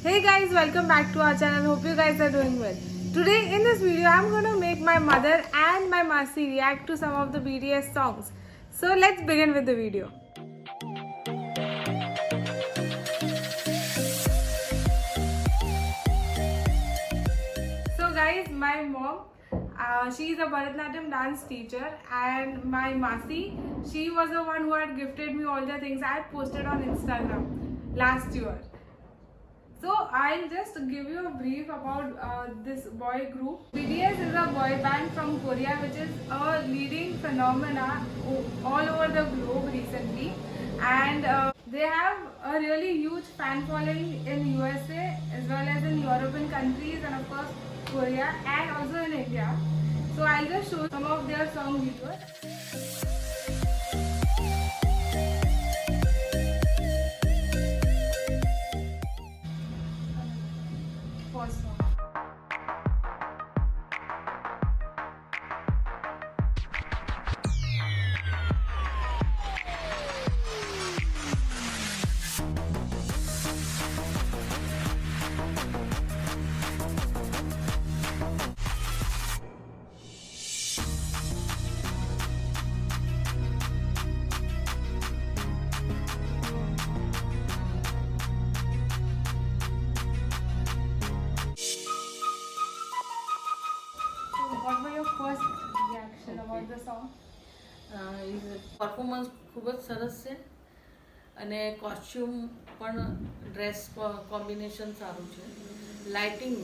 Hey guys, welcome back to our channel. Hope you guys are doing well. Today in this video, I'm going to make my mother and my Masi react to some of the BTS songs. So let's begin with the video. So guys, my mom, she is a Bharatanatyam dance teacher, and my Masi, she was the one who had gifted me all the things I had posted on Instagram last year. So I'll just give you a brief about this boy group. BTS is a boy band from Korea which is a leading phenomena all over the globe recently, and they have a really huge fan following in USA as well as in European countries and of course Korea and also in India. So I'll just show some of their song videos. First song. What were your first reaction about the song? Performance ખૂબ જ સરસ છે અને costume પણ dress combination સારું છે. Lighting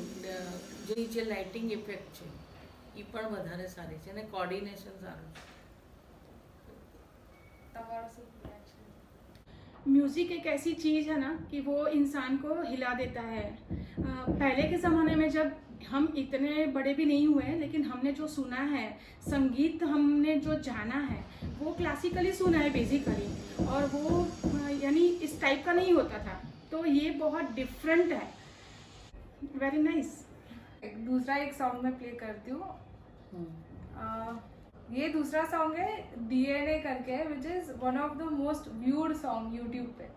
જે lighting effect છે એ પણ વધારે સારી છે અને કોર્ડિનેશન સારું છે. તમારો શું reaction? म्यूज़िक एक ऐसी चीज़ है ना कि वो इंसान को हिला देता है. पहले के ज़माने में जब हम इतने बड़े भी नहीं हुए लेकिन हमने जो सुना है, संगीत हमने जो जाना है वो क्लासिकली सुना है बेसिकली, और वो यानी इस टाइप का नहीं होता था. तो ये बहुत डिफरेंट है. Very nice. दूसरा एक सॉन्ग मैं प्ले करती हूँ. ये दूसरा सॉन्ग है DNA करके, which is one of the most viewed song YouTube पे.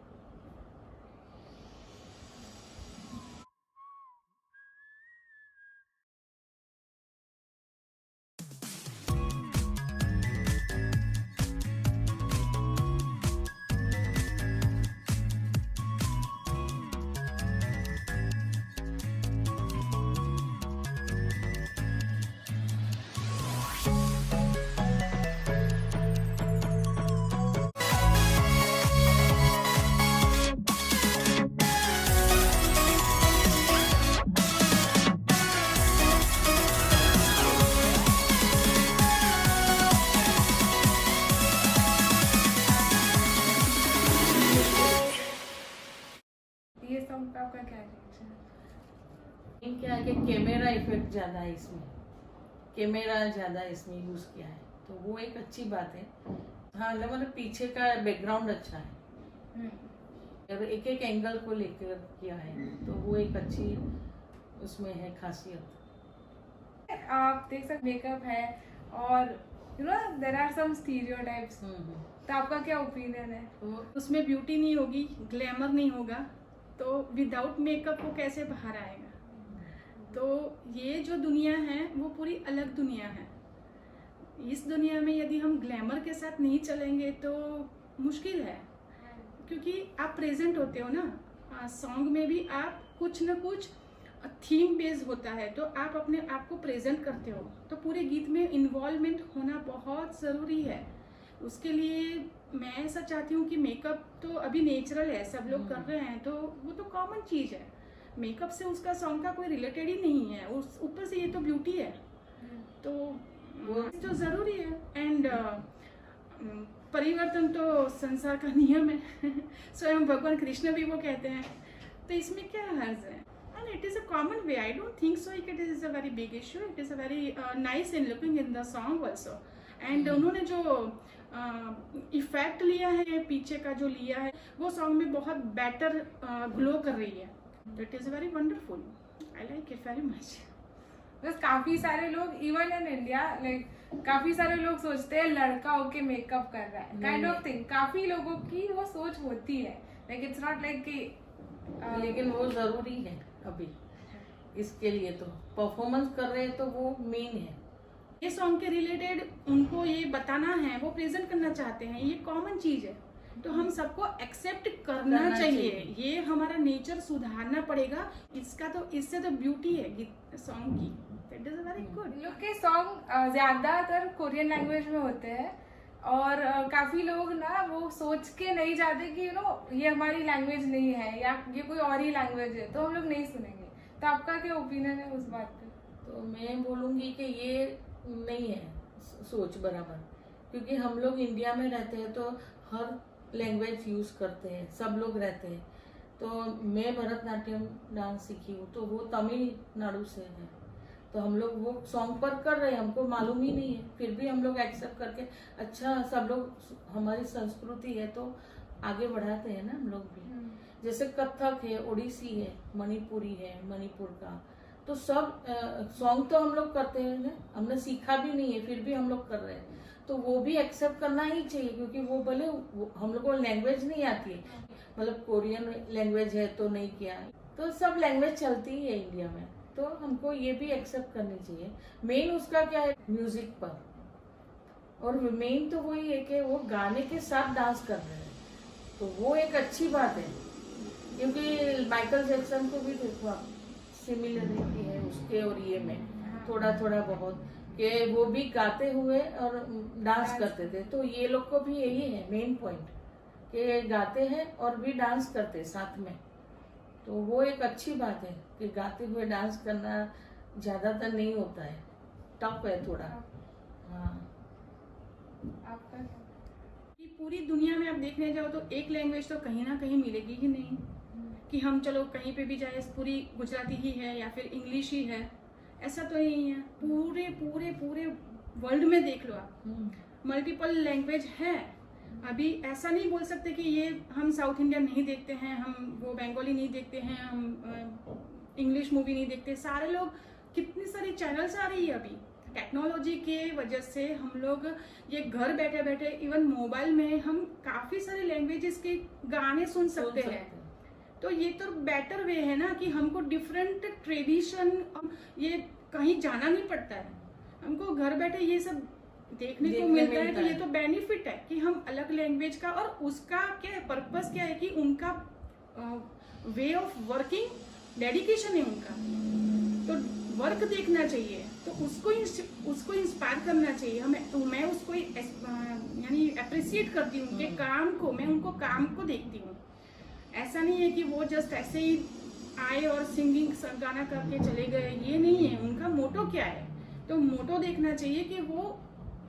ये सॉन्ग पे आपका क्या रिएक्शन है? क्या है कि कैमरा इफेक्ट ज़्यादा है इसमें, कैमरा ज़्यादा इसमें यूज़ किया है तो वो एक अच्छी बात है. हाँ मतलब पीछे का बैकग्राउंड अच्छा है और एक एक एंगल को लेकर किया है तो वो एक अच्छी उसमें है खासियत. आप देख सकते मेकअप है और you know there are some stereotypes. तो आपका क्या ओपिनियन है? तो उसमें ब्यूटी नहीं होगी, ग्लैमर नहीं होगा, तो विदाउट मेकअप वो कैसे बाहर आएगा? तो ये जो दुनिया है वो पूरी अलग दुनिया है. इस दुनिया में यदि हम ग्लैमर के साथ नहीं चलेंगे तो मुश्किल है, क्योंकि आप प्रेजेंट होते हो ना. सॉन्ग में भी आप कुछ न कुछ थीम बेस्ड होता है तो आप अपने आप को प्रेजेंट करते हो, तो पूरे गीत में इन्वॉल्वमेंट होना बहुत ज़रूरी है. उसके लिए मैं ऐसा चाहती हूँ कि मेकअप तो अभी नेचुरल है, सब लोग कर रहे हैं, तो वो तो कॉमन चीज़ है. मेकअप से उसका सॉन्ग का कोई रिलेटेड ही नहीं है. उस ऊपर से ये तो ब्यूटी है, तो वो तो ज़रूरी है. एंड परिवर्तन तो संसार का नियम है. स्वयं भगवान कृष्ण भी वो कहते हैं, तो इसमें क्या हर्ज है? And it is a common way. I don't think so it is a very big issue. It is a very nice in looking in the song also. And उन्होंने जो इफेक्ट लिया है, पीछे का जो लिया है, वो सॉन्ग में बहुत बेटर ग्लो कर रही है. It is very wonderful. I like it very much. बस काफी सारे लोग इवन इन इंडिया लाइक काफी सारे लोग सोचते हैं लड़का होके मेकअप कर रहा है काइंड ऑफ थिंग. काफी लोगों की वो सोच होती है. लाइक इट्स नॉट लाइक कि लेकिन वो जरूरी है अभी इसके लिए। तो परफॉर्मेंस कर रहे हैं तो वो मेन है। ये सॉन्ग के रिलेटेड उनको ये बताना है, वो प्रेजेंट करना चाहते हैं, ये कॉमन चीज है, तो हम सबको एक्सेप्ट करना चाहिए। ये हमारा नेचर सुधारना पड़ेगा। इसका तो इससे तो ब्यूटी है गीत सॉन्ग की। That is very good. लोग के सॉन्ग ज्यादातर कोरियन लैंग्वेज में होते हैं और काफी लोग ना वो सोच के नहीं जाते कि ये हमारी लैंग्वेज नहीं है या ये कोई और ही लैंग्वेज है, तो हम लोग नहीं सुनेंगे। तो आपका क्या ओपिनियन है उस बात पे? तो मैं बोलूँगी कि ये नहीं है सोच बराबर, क्योंकि हम लोग इंडिया में रहते हैं तो हर लैंग्वेज यूज़ करते हैं, सब लोग रहते हैं। तो मैं भरतनाट्यम डांस सीखी हूँ तो वो तमिलनाडु से है, तो हम लोग वो सॉन्ग पर कर रहे हैं, हमको मालूम ही नहीं है, फिर भी हम लोग एक्सेप्ट करके अच्छा सब लोग हमारी संस्कृति है तो आगे बढ़ाते हैं ना हम लोग भी। जैसे कथक है, ओडिसी है, मणिपुरी है, मणिपुर का, तो सब सॉन्ग तो हम लोग करते हैं ना, हमने सीखा भी नहीं है फिर भी हम लोग कर रहे हैं, तो वो भी एक्सेप्ट करना ही चाहिए। क्योंकि वो भले हम लोग को लैंग्वेज नहीं आती है, मतलब कोरियन लैंग्वेज है तो नहीं किया, तो सब लैंग्वेज चलती ही है इंडिया में, तो हमको ये भी एक्सेप्ट करनी चाहिए। मेन उसका क्या है, म्यूजिक पर, और मेन तो वही है कि वो गाने के साथ डांस कर रहे हैं, तो वो एक अच्छी बात है। क्योंकि माइकल जैक्सन को भी देखो आप, सिमिलरिटी है उसके और ये में थोड़ा थोड़ा बहुत, कि वो भी गाते हुए और डांस करते थे, तो ये लोग को भी यही है मेन पॉइंट कि गाते हैं और भी डांस करते हैं साथ में, तो वो एक अच्छी बात है कि गाते हुए डांस करना ज्यादातर नहीं होता है, टफ है थोड़ा। हाँ, आपका क्या? कि पूरी दुनिया में आप देखने जाओ तो एक लैंग्वेज तो कहीं ना कहीं मिलेगी ही नहीं, कि हम चलो कहीं पे भी जाए पूरी गुजराती ही है या फिर इंग्लिश ही है, ऐसा तो नहीं है। पूरे पूरे पूरे वर्ल्ड में देख लो आप, मल्टीपल लैंग्वेज है। अभी ऐसा नहीं बोल सकते कि ये हम साउथ इंडियन नहीं देखते हैं, हम वो बंगाली नहीं देखते हैं, हम इंग्लिश मूवी नहीं देखते। सारे लोग, कितनी सारी चैनल्स आ रही है अभी टेक्नोलॉजी के वजह से। हम लोग ये घर बैठे बैठे इवन मोबाइल में हम काफी सारे लैंग्वेजेस के गाने सुन सकते हैं। तो ये तो बेटर वे है ना कि हमको डिफरेंट ट्रेडिशन, ये कहीं जाना नहीं पड़ता है, हमको घर बैठे ये सब देखने को मिलता है। तो ये तो बेनिफिट है कि हम अलग लैंग्वेज का, और उसका क्या है, पर्पस क्या है कि उनका वे ऑफ वर्किंग डेडिकेशन है उनका, तो वर्क देखना चाहिए, तो उसको इंस्पायर करना चाहिए हमें। तो मैं उसको यानी अप्रिशिएट करती हूँ कि काम को, मैं उनको काम को देखती हूँ। ऐसा नहीं है कि वो जस्ट ऐसे ही आए और सिंगिंग गाना करके चले गए, ये नहीं है। उनका मोटो क्या है, तो मोटो देखना चाहिए कि वो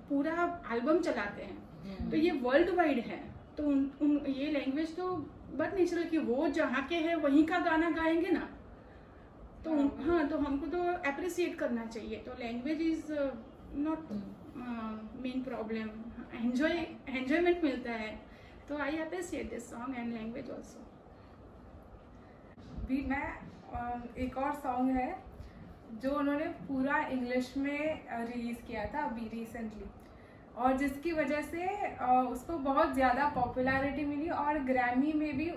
पूरा एल्बम चलाते हैं, तो ये वर्ल्ड वाइड है, तो ये लैंग्वेज तो बट नेचुरल कि वो जहाँ के हैं वहीं का गाना गाएंगे ना, तो हाँ, तो हमको तो अप्रिशिएट करना चाहिए। तो language is not main problem, enjoyment मिलता है, तो I appreciate this song and language also. भी मैं एक और सॉन्ग है जो उन्होंने पूरा इंग्लिश में रिलीज किया था अभी रिसेंटली, और जिसकी वजह से उसको बहुत ज़्यादा पॉपुलैरिटी मिली और ग्रैमी में भी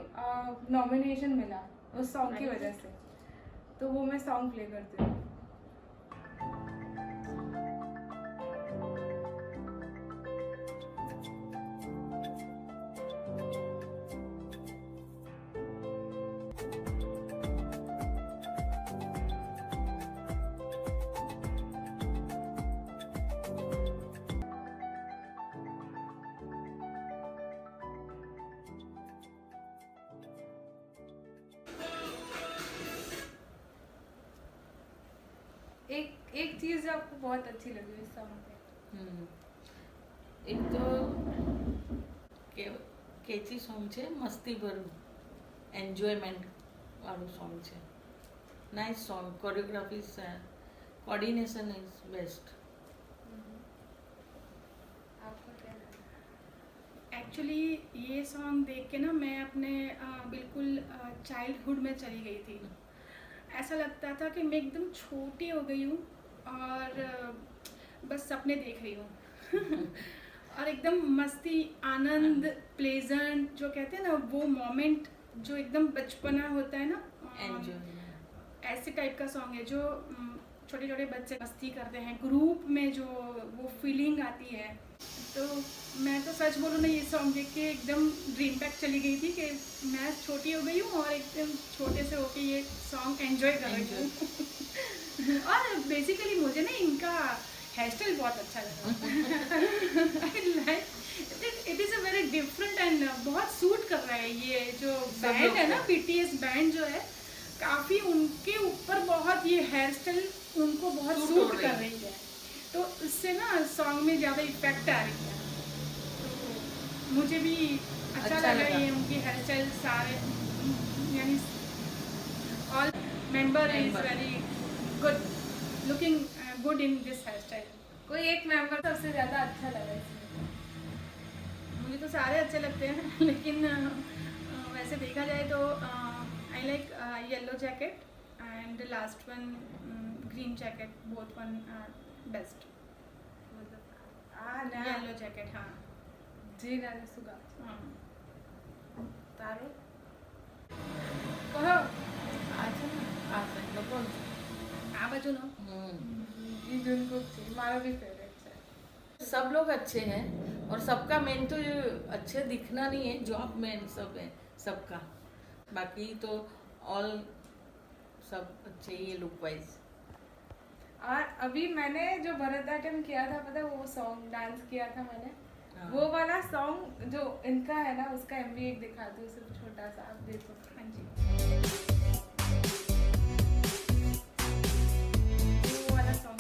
नॉमिनेशन मिला उस सॉन्ग की वजह से। तो वो मैं सॉन्ग प्ले करती हूँ। एक चीज जो आपको बहुत अच्छी लगी इस सॉन्ग में? एक तो केची सॉन्ग છે મસ્તી ભરું, એન્જોયમેન્ટ વાળું સોંગ છે, nice song, choreography coordination is best. आपको क्या लगा? एक्चुअली ये सॉन्ग देख के ना मैं अपने बिल्कुल चाइल्डहुड में चली गई थी। ऐसा लगता था कि मैं एकदम छोटी हो गई हूँ और बस सपने देख रही हूँ और एकदम मस्ती, आनंद, प्लेजेंट जो कहते हैं ना, वो मोमेंट जो एकदम बचपना होता है ना, एंजॉय। ऐसे टाइप का सॉन्ग है जो छोटे छोटे बच्चे मस्ती करते हैं ग्रुप में, जो वो फीलिंग आती है। तो मैं तो सच बोलूँ ना, ये सॉन्ग देख के एकदम ड्रीम पैक चली गई थी कि मैं छोटी हो गई हूँ और एकदम छोटे से होके ये सॉन्ग एंजॉय कर रही हूँ। और बेसिकली मुझे ना इनका हेयर स्टाइल बहुत अच्छा लगा। I like it is a very different and बहुत सूट कर रहा है ये जो बैंड है ना, BTS बैंड जो है, काफ़ी उनके ऊपर बहुत ये हेयर स्टाइल उनको बहुत सूट कर रही है। तो इससे ना सॉन्ग में ज़्यादा इफेक्ट आ रही है। तो मुझे भी अच्छा लगा ये उनकी हेयर स्टाइल सारे, यानी all member is very good looking good in this hair style. कोई एक मेंबर सबसे ज्यादा अच्छा लगा इसमें? मुझे तो सारे अच्छे लगते हैं लेकिन वैसे देखा जाए तो I like yellow jacket and last one green jacket, both one best. Yellow jacket, हाँ जी नाने सुगा हाँ। तारो कहो आ बाजू नो ई जुनकुक છે મારો भी फेवरेट છે। सब लोग अच्छे हैं और सबका मेन तो ये अच्छे दिखना नहीं है, जॉब मेन सब है सबका, बाकी तो ऑल सब अच्छे ही है लुक वाइज। और अभी मैंने जो भरतनाट्यम किया था, पता है वो सॉन्ग डांस किया था मैंने, हाँ। वो वाला सॉन्ग जो इनका है ना, उसका MV एक दिखाती हूँ, सिर्फ छोटा सा, आप देखो। हाँ जी, वो वाला सॉन्ग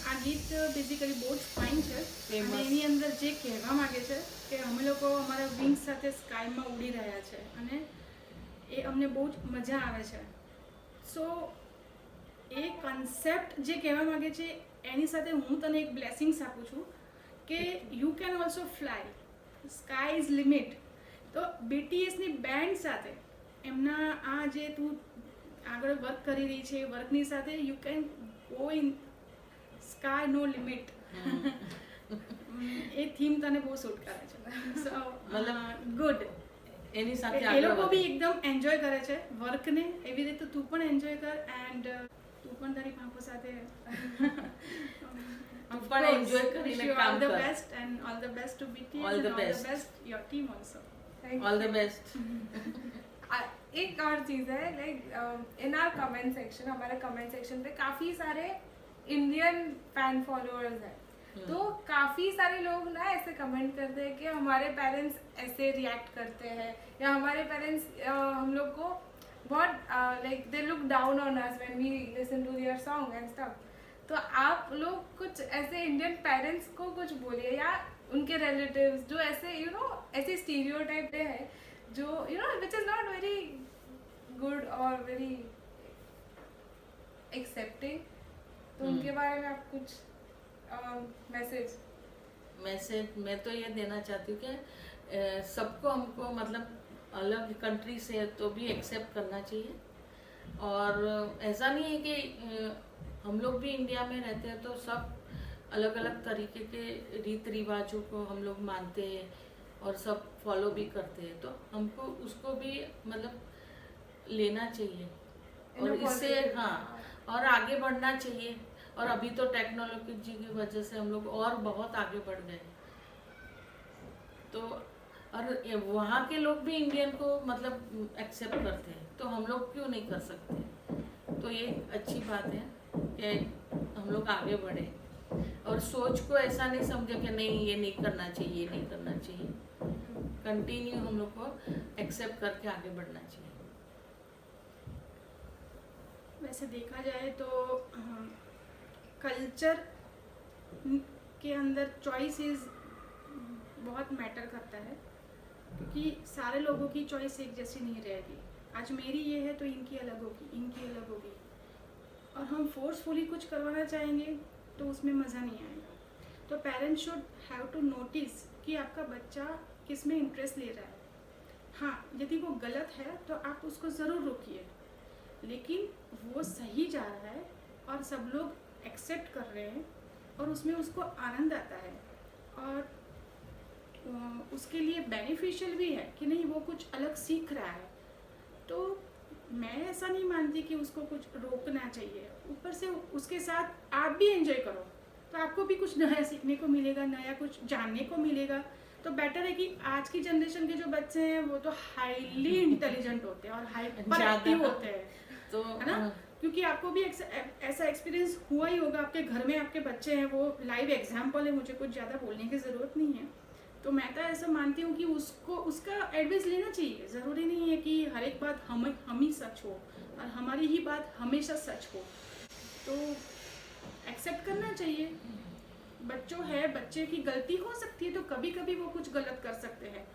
આ ગીત બેઝિકલી બહુ જ ફાઇન છે Famous. અને એની અંદર જે કહેવા માંગે છે કે અમે લોકો અમારા વિંગ્સ સાથે સ્કાયમાં ઉડી રહ્યા છે અને એ અમને બહુ જ મજા આવે છે। સો એ કન્સેપ્ટ જે કહેવા માંગે છે એની સાથે હું તને એક બ્લેસિંગ્સ આપું છું કે you can also fly, sky is limit. તો BTSની બેન્ડ સાથે એમના આ જે તું આગળ વર્ક કરી રહી છે, વર્કની સાથે you can go in sky no limit. એ થીમ તને બહુ સૂટ કરે છે। સો મતલબ ગુડ, એની સાથે એ આગળ લોકો વધે। બી એકદમ એન્જોય કરે છે વર્કને, એવી રીતે તું પણ એન્જોય કર એન્ડ તું પણ તારી પાંપો સાથે તું પણ enjoy કરીને કામ ઓલ ધ કર। Best and all the best two BTS All and the all the best. best your team also। All the best. एक और चीज़ है, like in our comment section, हमारे कमेंट सेक्शन पे काफ़ी सारे इंडियन फैन फॉलोअर्स हैं, तो काफ़ी सारे लोग ना ऐसे कमेंट करते हैं कि हमारे पेरेंट्स ऐसे रिएक्ट करते हैं, या हमारे पेरेंट्स हम लोग को बहुत like they look down on us when we listen to their song and stuff. तो आप लोग कुछ ऐसे इंडियन पेरेंट्स को कुछ बोलिए, या उनके रिलेटिव्स जो ऐसे ऐसे स्टीरियोटाइप है जो which is not very good और वेरी एक्सेप्टिंग, तो उनके बारे में आप कुछ मैसेज मैं तो ये देना चाहती हूँ कि सबको हमको मतलब अलग कंट्री से तो भी एक्सेप्ट करना चाहिए, और ऐसा नहीं है कि हम लोग भी इंडिया में रहते हैं तो सब अलग अलग तरीके के रीत रिवाजों को हम लोग मानते हैं और सब फॉलो भी करते हैं, तो हमको उसको भी मतलब लेना चाहिए और इससे हाँ और आगे बढ़ना चाहिए। और अभी तो टेक्नोलॉजी की वजह से हम लोग और बहुत आगे बढ़ गए, तो और वहाँ के लोग भी इंडियन को मतलब एक्सेप्ट करते हैं, तो हम लोग क्यों नहीं कर सकते। तो ये अच्छी बात है कि हम लोग आगे बढ़े और सोच को ऐसा नहीं समझे कि नहीं ये नहीं करना चाहिए, ये नहीं करना चाहिए। कंटिन्यू हम लोग को एक्सेप्ट करके आगे बढ़ना चाहिए। वैसे देखा जाए तो कल्चर के अंदर चॉइसेस बहुत मैटर करता है, क्योंकि सारे लोगों की चॉइस एक जैसी नहीं रहेगी। आज मेरी ये है तो इनकी अलग होगी, इनकी अलग होगी, और हम फोर्सफुली कुछ करवाना चाहेंगे तो उसमें मज़ा नहीं आएगा। तो parents should have to notice कि आपका बच्चा किस में इंटरेस्ट ले रहा है। हाँ, यदि वो गलत है तो आप उसको ज़रूर रोकिए, लेकिन वो सही जा रहा है और सब लोग एक्सेप्ट कर रहे हैं और उसमें उसको आनंद आता है और उसके लिए बेनिफिशियल भी है कि नहीं, वो कुछ अलग सीख रहा है, तो मैं ऐसा नहीं मानती कि उसको कुछ रोकना चाहिए। ऊपर से उसके साथ आप भी एंजॉय करो तो आपको भी कुछ नया सीखने को मिलेगा, नया कुछ जानने को मिलेगा। तो बेटर है कि आज की जनरेशन के जो बच्चे हैं वो तो हाईली इंटेलिजेंट होते हैं और हाइपर एक्टिव होते हैं, तो है ना? क्योंकि आपको भी ऐसा एक्सपीरियंस हुआ ही होगा, आपके घर में आपके बच्चे हैं, वो लाइव एग्जाम्पल है, मुझे कुछ ज़्यादा बोलने की ज़रूरत नहीं है। तो मैं तो ऐसा मानती हूँ कि उसको उसका एडवाइस लेना चाहिए। ज़रूरी नहीं है कि हर एक बात हम ही सच हो और हमारी ही बात हमेशा सच हो, तो एक्सेप्ट करना चाहिए। बच्चे की गलती हो सकती है, तो कभी कभी वो कुछ गलत कर सकते हैं,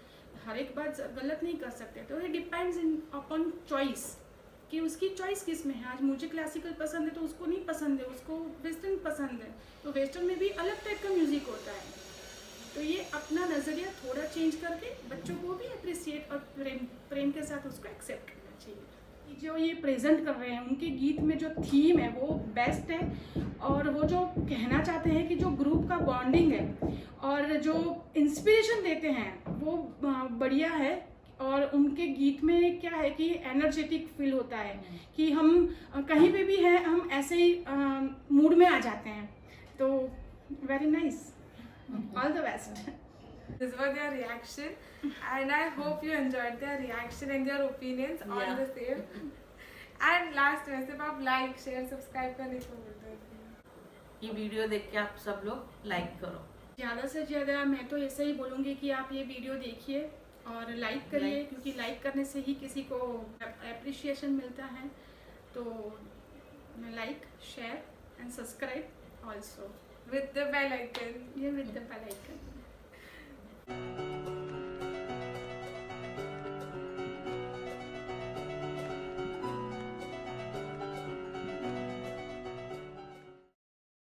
हर एक बात गलत नहीं कर सकते। तो ये डिपेंड्स अपॉन चॉइस कि उसकी चॉइस किस में है। आज मुझे क्लासिकल पसंद है तो उसको नहीं पसंद है, उसको वेस्टर्न पसंद है, तो वेस्टर्न में भी अलग टाइप का म्यूज़िक होता है। तो ये अपना नज़रिया थोड़ा चेंज करके बच्चों को भी अप्रिसिएट और प्रेम के साथ उसको एक्सेप्ट करना चाहिए। जो ये प्रेजेंट कर रहे हैं उनके गीत में जो थीम है वो बेस्ट है, और वो जो कहना चाहते हैं कि जो ग्रुप का बॉन्डिंग है और जो इंस्पिरेशन देते हैं वो बढ़िया है। और उनके गीत में क्या है कि एनर्जेटिक फील होता है कि हम कहीं पे भी हैं हम ऐसे ही मूड में आ जाते हैं। तो very nice, all the best. This was their reaction, and I hope you enjoyed their reaction and their opinions on the same. And last में सिर्फ आप like, share, subscribe करने को बोलते हैं। ये वीडियो देख के आप सब लोग लाइक करो। ज़्यादा से ज़्यादा मैं तो ऐसा ही बोलूँगी कि आप ये वीडियो देखिए और लाइक करिए, क्योंकि लाइक करने से ही किसी को एप्रिशिएशन मिलता है। तो like, share and subscribe also With the bell icon. ये विद द बेल आइकन।